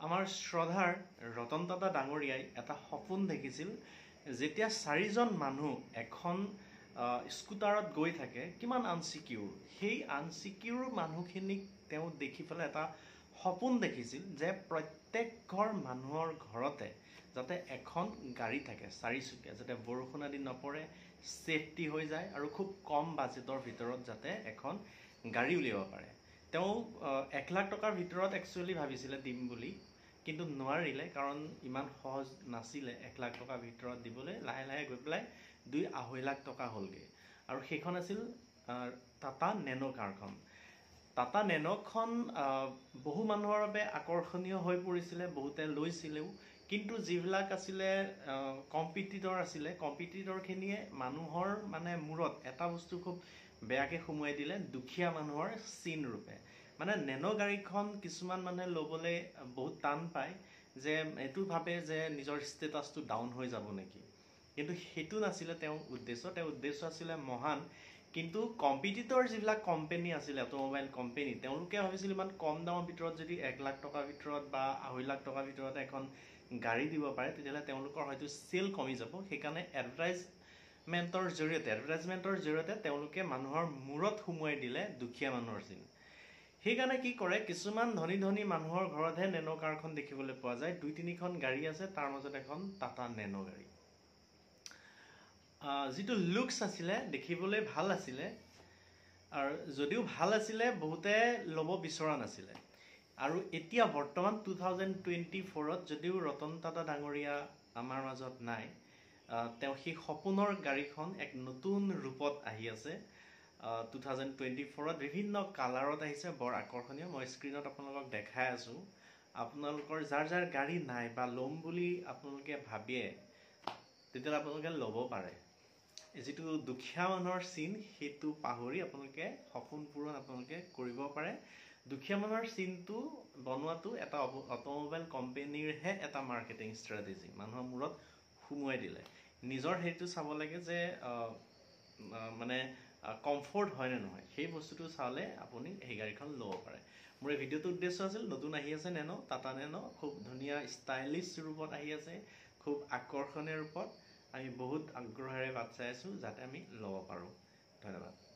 আমাৰ শ্ৰদ্ধাৰ ৰতন টাটা ডাঙৰীয়াই এটা সপোন দেখিছিল যেতিয়া চাৰিজন মানুহ এখন স্কুটাৰত গৈ থাকে কিমান আনচিকিউৰ সেই আনচিকিউৰ মানুহখিনিক তেওঁ দেখি পেলাই এটা সপোন দেখিছিল যে প্ৰত্যেক ঘৰ মানুহৰ ঘৰতে যাতে এখন গাড়ী থাকে চাৰিচকীয়া যাতে বৰষুণ আদি নপৰে সেফটি হৈ যায় আৰু খুব কম বাজেটৰ ভিতৰত যাতে এখন গাড়ী উলিয়াব পাৰে তেওঁ 1 লাখ টকাৰ ভিতৰত একচুৱেলি ভাবিছিলে দিম বুলি কিন্তু নোৱাৰিলে কাৰণ ইমান সহজ নাছিলে 1 লাখ টকাৰ ভিতৰত দিবলৈ লাহে লাহে গৈ পেলাই 2.5 লাখ টকা হ'লগে আৰু সেইখন আছিল টাটা নেনো কাৰখন টাটা নেনোখন বহু মানুহৰ বাবে আকৰ্ষণীয় হৈ পৰিছিলে বহুতে লৈছিলেও কিন্তু যিবিলাক আছিলে কম্পিটিটৰখিনিয়ে মানুহৰ মানে মূৰত এটা বস্তু খুব বেয়াকে সোমোৱাই দিলে দুখীয়া মানুহৰ চিন ৰূপে মানে নেনো গাড়ীখন কিছুমান মানুহে ল'বলৈ বহুত টান পায় যে এইটো ভাবে যে নিজৰ ষ্টেটাছটো ডাউন হৈ যাব নেকি কিন্তু সেইটো নাছিলে তেওঁৰ উদ্দেশ্য আছিলে মহান কিন্তু কম্পিটিটৰ যিবিলাক কোম্পানী আছিলে অটোমোবাইল কোম্পানী তেওঁলোকে ভাবিছিল ইমান কম দামৰ ভিতৰত যদি 1 লাখ টকাৰ ভিতৰত বা 2.5 লাখ টকাৰ ভিতৰত এখন গাড়ী দিব পাৰে তেতিয়াহ'লে তেওঁলোকৰ হয়তো সেল কমি যাব সেইকাৰণে এডভাৰটাইজমেন্টৰ জৰিয়তে তেওঁলোকে মানুহৰ মূৰত সোমোৱাই দিলে দুখীয়া মানুহৰ চিন সেইকাৰণে কি কৰে কিছুমান ধনী মানুহৰ ঘৰতহে নেনো কাৰখন দেখিবলৈ পোৱা যায় 2-3খন গাড়ী আছে তাৰ মাজত এখন টাটা নেনো গাড়ী যিটো লুকস আছিলে দেখিবলৈ ভাল আছিলে আৰু যদিও ভাল আছিলে বহুতে ল'ব বিচৰা নাছিলে আৰু এতিয়া বৰ্তমান 2024ত যদিও ৰতন টাটা ডাঙৰীয়া আমাৰ মাজত নাই তেওঁ সেই সপোনৰ গাড়ীখন এক নতুন ৰূপত আহি আছে 2024ত বিভিন্ন কালাৰত আহিছে বৰ আকৰ্ষণীয় মই স্ক্ৰীনত আপোনালোকক দেখাই আছো আপোনালোকৰ যাৰ গাড়ী নাই বা ল'ম বুলি আপোনালোকে ভাবে তেতিয়াহ'লে আপোনালোকে ল'ব পাৰে যিটো দুখীয়া মানুহৰ চিন সেইটো পাহৰি আপোনালোকে সপোন পূৰণ আপোনালোকে কৰিব পাৰে দুখীয়া মানুহৰ চিনটো বনোৱাটো এটা অটোমোবাইল কোম্পানীৰহে এটা মাৰ্কেটিং ষ্ট্ৰেটেজি মানুহৰ মূৰত সোমোৱাই দিলে নিজৰ হেৰিটো চাব লাগে যে মানে কমফৰ্ট হয় নে নহয় সেই বস্তুটো চালে আপুনি এই গাড়ীখন ল'ব পাৰে মোৰ এই ভিডিঅ'টোৰ উদ্দেশ্য আছিল নতুন আহি আছে নেনো টাটা নেনো খুব ধুনীয়া ষ্টাইলিছ ৰূপত আহি আছে খুব আকৰ্ষণীয় ৰূপত আমি বহুত আগ্ৰহেৰে বাট চাই আছো যাতে আমি ল'ব পাৰো ধন্যবাদ